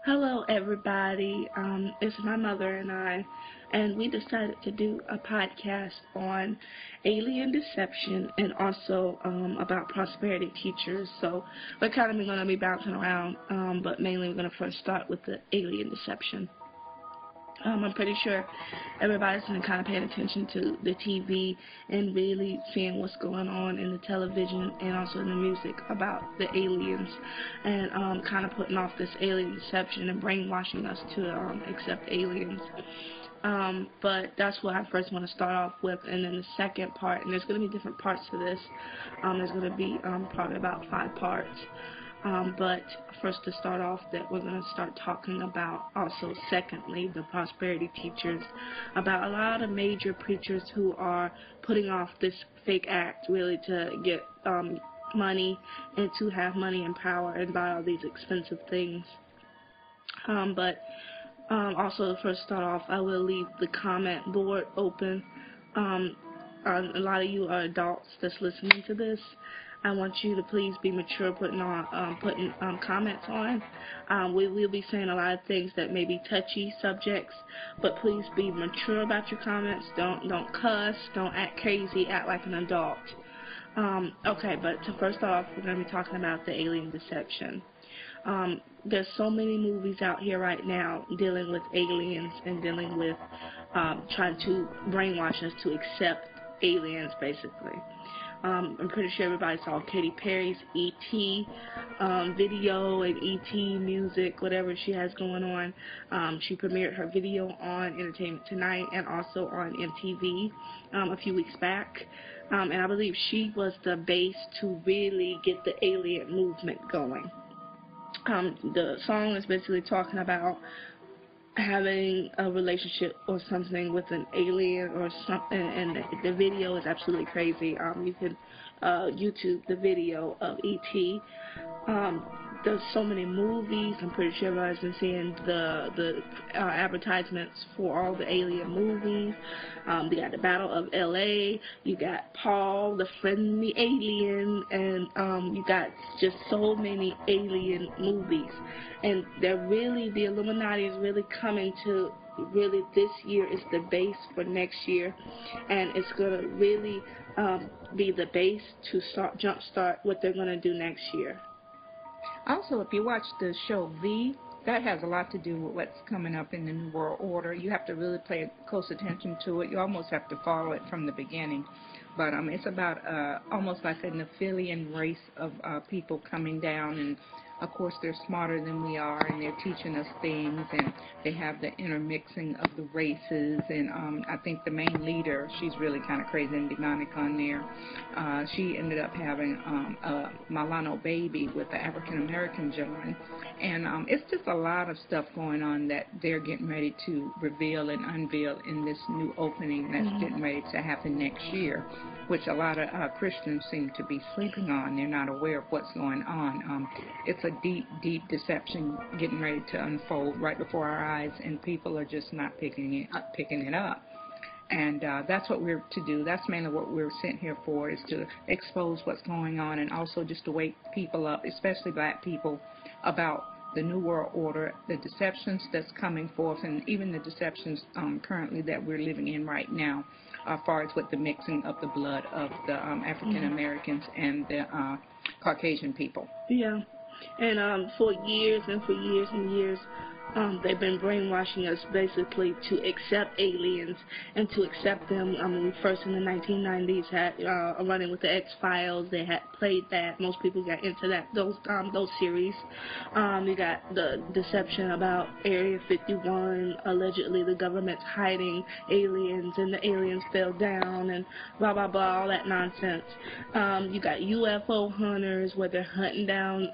Hello, everybody. It's my mother and I, and we decided to do a podcast on alien deception and also about prosperity teachers. So we're kind of going to be bouncing around, but mainly we're going to first start with the alien deception. I'm pretty sure everybody's been kind of paying attention to the TV and really seeing what's going on in the television and also in the music about the aliens and kind of putting off this alien deception and brainwashing us to accept aliens. But that's what I first want to start off with, and then the second part, and there's going to be different parts to this. There's going to be probably about 5 parts. But first to start off, that we're going to start talking about also secondly the prosperity teachers, about a lot of major preachers who are putting off this fake act really to get money and to have money and power and buy all these expensive things. But also to first start off, I will leave the comment board open. A lot of you are adults that's listening to this. I want you to please be mature putting comments on. We will be saying a lot of things that may be touchy subjects, but please be mature about your comments. Don't cuss. Don't act crazy. Act like an adult. Okay, but to first off, we're going to be talking about the alien deception. There's so many movies out here right now dealing with aliens and dealing with trying to brainwash us to accept aliens, basically. I'm pretty sure everybody saw Katy Perry's E.T. Video and E.T. music, whatever she has going on. She premiered her video on Entertainment Tonight and also on MTV a few weeks back. And I believe she was the base to really get the alien movement going. The song is basically talking about having a relationship or something with an alien or something, and the video is absolutely crazy. You can YouTube the video of E.T. There's so many movies. I'm pretty sure everybody's been seeing the advertisements for all the alien movies. You got the Battle of L.A., you got Paul, the Friendly Alien, and you got just so many alien movies. And the Illuminati is really coming to, really this year is the base for next year, and it's going to really be the base to jumpstart what they're going to do next year. Also, if you watch the show V, that has a lot to do with what's coming up in the New World Order. You have to really pay close attention to it. You almost have to follow it from the beginning. But it's about almost like a Nephilian race of people coming down, and of course they're smarter than we are, and they're teaching us things, and they have the intermixing of the races, and I think the main leader, she's really kind of crazy and demonic on there. She ended up having a Milano baby with an African-American gentleman, and it's just a lot of stuff going on that they're getting ready to reveal and unveil in this new opening that's getting ready to happen next year, which a lot of Christians seem to be sleeping on. They're not aware of what's going on. It's a deep, deep deception getting ready to unfold right before our eyes, and people are just not picking it up. And that's what we're to do. That's mainly what we're sent here for, is to expose what's going on, and also just to wake people up, especially black people, about the New World Order, the deceptions that's coming forth, and even the deceptions currently that we're living in right now, as far as with the mixing of the blood of the African Americans and the Caucasian people. Yeah, and for years and years, they've been brainwashing us basically to accept aliens and to accept them. First in the 1990s had Running with the X-Files. They had played that. Most people got into those series. You got the deception about Area 51. Allegedly, the government's hiding aliens, and the aliens fell down, and blah blah blah, all that nonsense. You got UFO hunters, where they're hunting down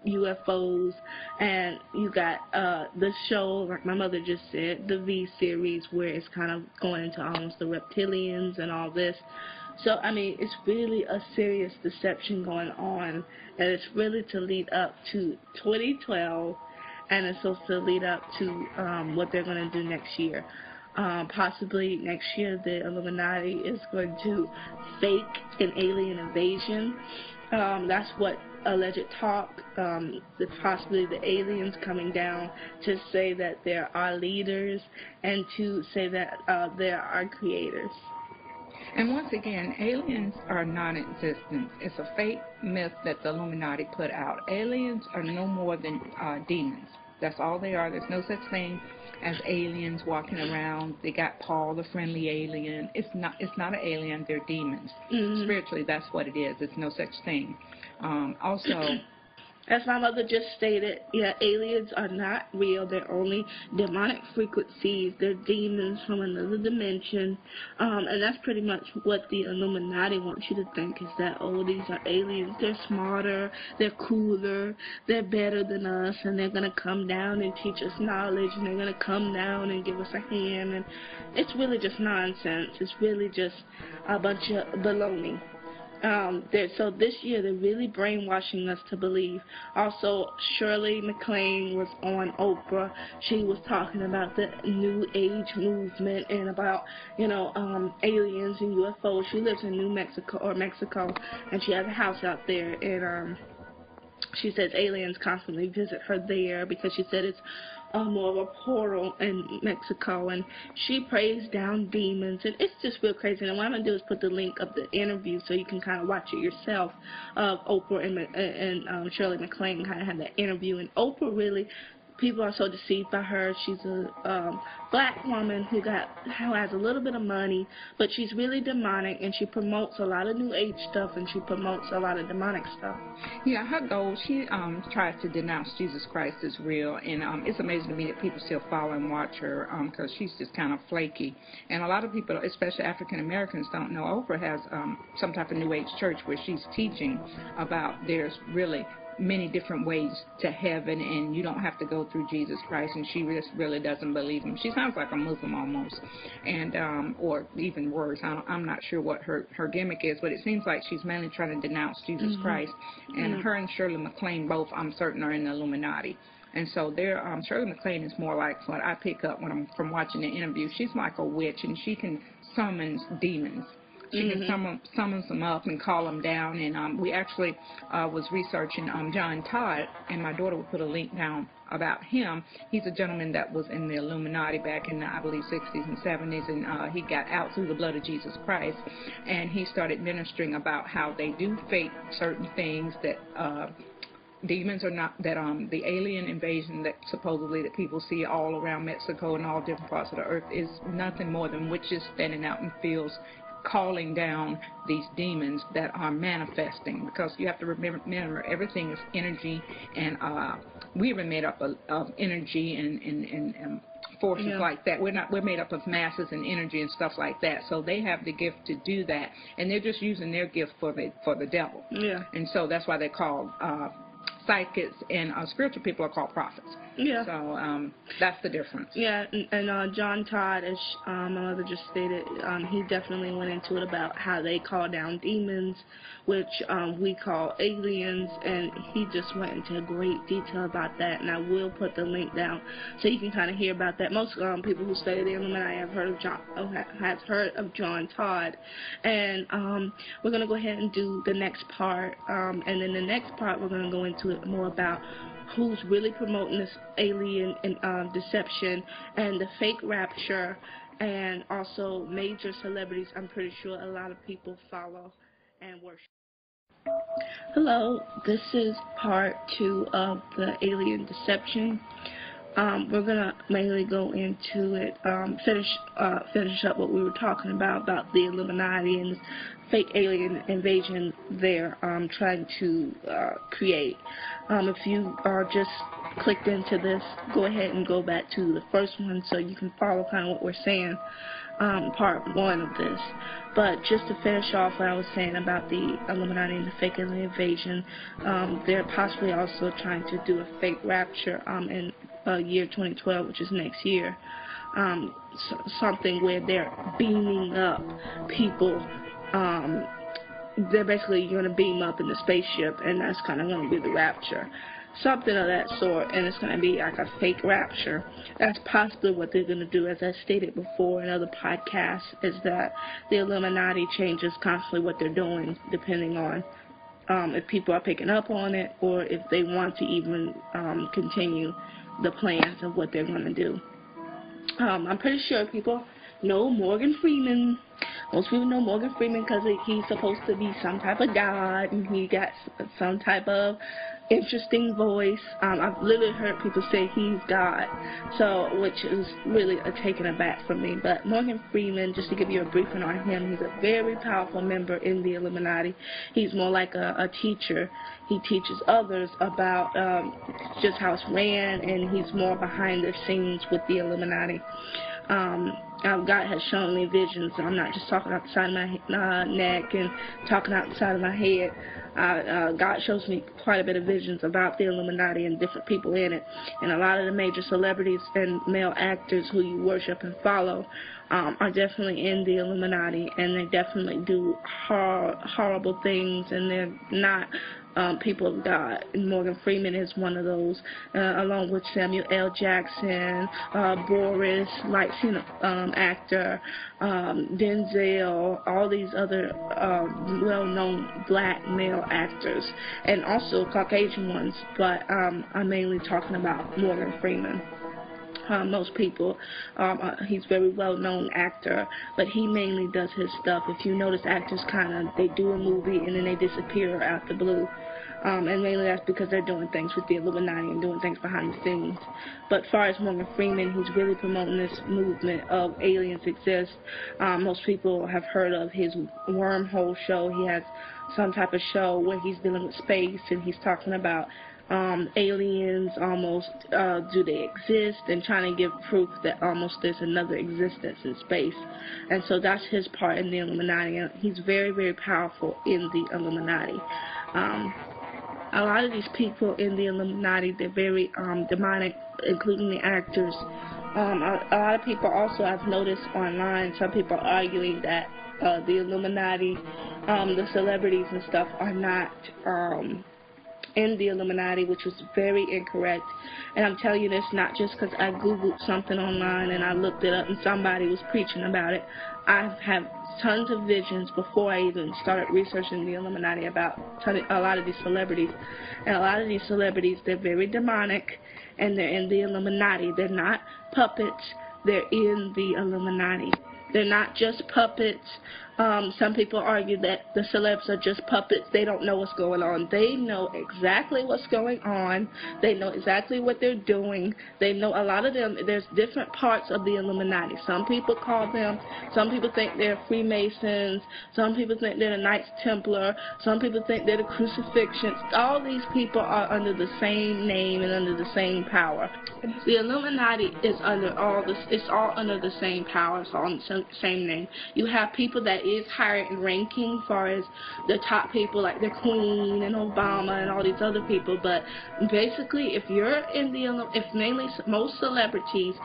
UFOs, and you got the show, like my mother just said, the V series, where it's kind of going into almost the reptilians and all this. So, it's really a serious deception going on, and it's really to lead up to 2012, and it's supposed to lead up to what they're going to do next year. Possibly next year, the Illuminati is going to fake an alien invasion. That's what alleged talk, possibly the aliens coming down to say that there are leaders and to say that there are creators. And once again, aliens are non-existent. It's a fake myth that the Illuminati put out. Aliens are no more than demons. That's all they are. There's no such thing as aliens walking around. They got Paul, the friendly alien. It's not an alien. They're demons. Mm-hmm. Spiritually, that's what it is. It's no such thing. Also, as my mother just stated, yeah, aliens are not real. They're only demonic frequencies. They're demons from another dimension. And that's pretty much what the Illuminati wants you to think, is that, oh, these are aliens. They're smarter. They're cooler. They're better than us. And they're going to come down and teach us knowledge. And they're going to come down and give us a hand. And it's really just nonsense. It's really just a bunch of baloney. So this year they're really brainwashing us to believe. Also, Shirley MacLaine was on Oprah. She was talking about the New Age movement and about, aliens and UFOs. She lives in Mexico, and she has a house out there, and she says aliens constantly visit her there because she said it's more of a portal in Mexico, and she prays down demons, and it's just real crazy. And what I'm going to do is put the link of the interview so you can kind of watch it yourself, of Oprah and Shirley MacLaine kind of had that interview. And Oprah really, people are so deceived by her. She's a black woman who has a little bit of money, but she's really demonic, and she promotes a lot of New Age stuff, and she promotes a lot of demonic stuff. Yeah, her goal, she tries to denounce Jesus Christ as real, and it's amazing to me that people still follow and watch her because she's just kind of flaky. And a lot of people, especially African Americans, don't know Oprah has some type of New Age church where she's teaching about there's really many different ways to heaven, and you don't have to go through Jesus Christ, and she just really doesn't believe him. She sounds like a Muslim almost, and or even worse. I'm not sure what her gimmick is, but it seems like she's mainly trying to denounce Jesus Christ. And her and Shirley MacLaine both, I'm certain, are in the Illuminati. And so Shirley MacLaine is more like what I pick up when I'm from watching the interview. She's like a witch, and she can summon demons. She can summons them up and call them down. And we actually was researching John Todd, and my daughter would put a link down about him. He's a gentleman that was in the Illuminati back in the, I believe, 60s and 70s, and he got out through the blood of Jesus Christ, and he started ministering about how they do fake certain things, that demons are not, that the alien invasion that supposedly that people see all around Mexico and all different parts of the earth is nothing more than witches standing out in fields calling down these demons that are manifesting, because you have to remember everything is energy, and we were made up of energy and forces like that. We're made up of masses and energy and stuff like that. So they have the gift to do that, and they're just using their gift for the devil. Yeah. And so that's why they're called psychics, and spiritual people are called prophets. Yeah. So that's the difference. Yeah, and John Todd, as my mother just stated, he definitely went into it about how they call down demons, which we call aliens, and he just went into great detail about that, and I will put the link down so you can kind of hear about that. Most people who study the Illuminati have heard of John Todd, and we're going to go ahead and do the next part, and then the next part we're going to go into it more about who's really promoting this alien deception and the fake rapture, and also major celebrities I'm pretty sure a lot of people follow and worship. Hello, this is part 2 of the alien deception. We're going to mainly go into it, finish up what we were talking about the Illuminati and fake alien invasion they're trying to create. If you just clicked into this, go ahead and go back to the first one so you can follow kind of what we're saying, part 1 of this. But just to finish off what I was saying about the Illuminati and the fake alien invasion, they're possibly also trying to do a fake rapture in year 2012, which is next year. Something where they're beaming up people. They're basically going to beam up in the spaceship, and that's kind of going to be the rapture. Something of that sort, and it's going to be like a fake rapture. That's possibly what they're going to do, as I stated before in other podcasts, is that the Illuminati changes constantly what they're doing depending on if people are picking up on it or if they want to even continue the plans of what they're going to do. I'm pretty sure people know Morgan Freeman. Most people know Morgan Freeman because he's supposed to be some type of god, and he got some type of interesting voice. I've literally heard people say he's God, so which is really a taken aback for me. But Morgan Freeman, just to give you a briefing on him, he's a very powerful member in the Illuminati. He's more like a teacher. He teaches others about just how it's ran, and he's more behind the scenes with the Illuminati. God has shown me visions. I'm not just talking outside my neck and talking outside of my head. God shows me quite a bit of visions about the Illuminati and different people in it. And a lot of the major celebrities and male actors who you worship and follow are definitely in the Illuminati, and they definitely do horrible things, and they're not people of God. And Morgan Freeman is one of those, along with Samuel L. Jackson, Boris, light scene actor, Denzel, all these other well-known black male actors, and also Caucasian ones, but I'm mainly talking about Morgan Freeman. Most people, he's a very well-known actor, but he mainly does his stuff. If you notice, actors they do a movie and then they disappear out the blue. And mainly that's because they're doing things with the Illuminati and doing things behind the scenes. But as far as Morgan Freeman, he's really promoting this movement of aliens exist. Most people have heard of his wormhole show. He has some type of show where he's dealing with space, and he's talking about aliens almost, do they exist, and trying to give proof that almost there's another existence in space. And so that's his part in the Illuminati, and he's very, very powerful in the Illuminati. A lot of these people in the Illuminati, they're very demonic, including the actors. A lot of people also, I've noticed online, some people are arguing that the Illuminati, the celebrities and stuff, are not in the Illuminati, which was very incorrect. And I'm telling you this not just because I Googled something online and I looked it up and somebody was preaching about it. I've had tons of visions before I even started researching the Illuminati about a lot of these celebrities. And a lot of these celebrities, they're very demonic, and they're in the Illuminati. They're not puppets. They're in the Illuminati. They're not just puppets. Some people argue that the celebs are just puppets. They don't know what's going on. They know exactly what's going on. They know exactly what they're doing. They know a lot of them. There's different parts of the Illuminati. Some people think they're Freemasons. Some people think they're the Knights Templar. Some people think they're the Crucifixions. All these people are under the same name and under the same power. The Illuminati is under all this. It's all under the same power. It's all under the same name. You have people that is higher in ranking as far as the top people like the Queen and Obama and all these other people, but basically if you're in most celebrities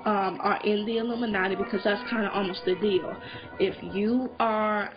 are in the Illuminati, because that's kind of almost the deal. If you are,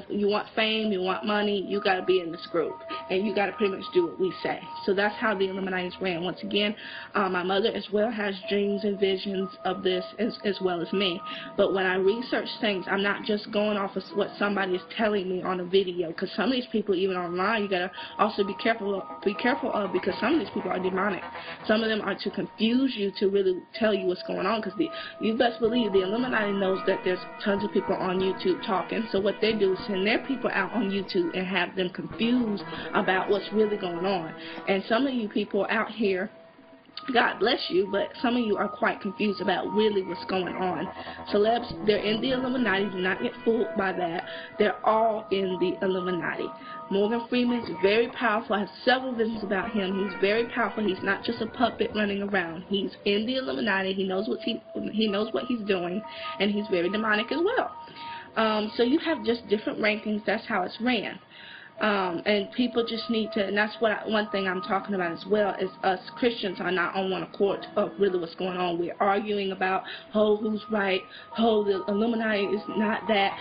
you want fame, you want money, you got to be in this group, and you got to pretty much do what we say. So that's how the Illuminati is ran. Once again, my mother as well has dreams and visions of this as well as me. But when I research things, I'm not just going off of what somebody is telling me on a video, because some of these people, even online, you got to also be careful of, because some of these people are demonic. Some of them are to confuse you, to really tell you what's going on. Because you best believe the Illuminati knows that there's tons of people on YouTube talking. So what they do is send their people out on YouTube and have them confused about what's really going on. And some of you people out here, God bless you, but some of you are quite confused about really what's going on. Celebs, they're in the Illuminati. Do not get fooled by that. They're all in the Illuminati. Morgan Freeman is very powerful. I have several visions about him. He's very powerful. He's not just a puppet running around. He's in the Illuminati. He knows what he's doing, and he's very demonic as well. So you have just different rankings. That's how it's ran. And people just need to, and that's one thing I'm talking about as well, is us Christians are not on one accord of really what's going on. We're arguing about, who's right, the Illuminati is not that,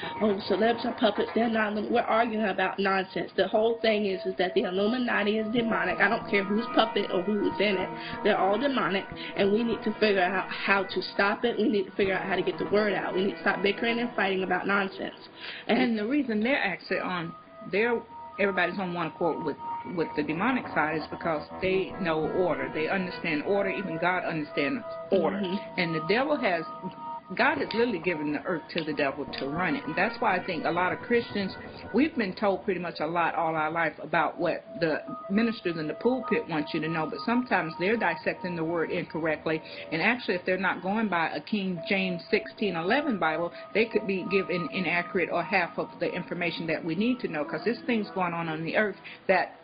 celebs are puppets, they're not, we're arguing about nonsense. The whole thing is that the Illuminati is demonic. I don't care who's puppet or who is in it. They're all demonic, and we need to figure out how to stop it. We need to figure out how to get the word out. We need to stop bickering and fighting about nonsense. And the reason they're actually on their everybody's on one accord with the demonic side is because they know order. They understand order. Even God understands order. And the devil has, God has literally given the earth to the devil to run it. And that's why I think a lot of Christians, we've been told pretty much a lot all our life about what the ministers in the pulpit want you to know, but sometimes they're dissecting the word incorrectly. And actually, if they're not going by a King James 16:11 Bible, they could be given inaccurate or half of the information that we need to know, because there's things going on the earth that